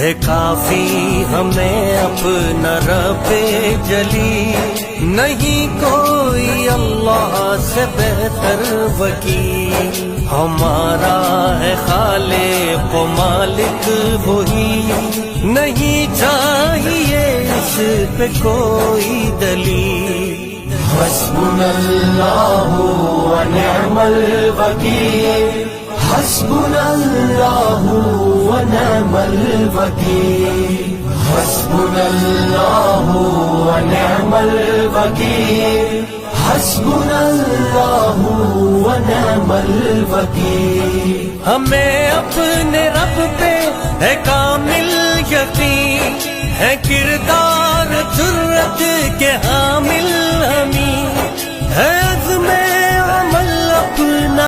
है काफी हमें अपना रब्बे जली। नहीं कोई अल्लाह से बेहतर वकील, हमारा है खालिक व मालिक वही। नहीं चाहिए इस पे कोई दलील। हस्बुनल्लाहु व निअमल वकील, हस्बुनल्लाहु व निअमल वकील, हस्बुनल्लाहु व निअमल वकील, हस्बुनल्लाहु व निअमल वकील। हमें अपने रब पे है कामिल यकीन, है किरदार जुर्रत के हामिल हमी, है अज़्मे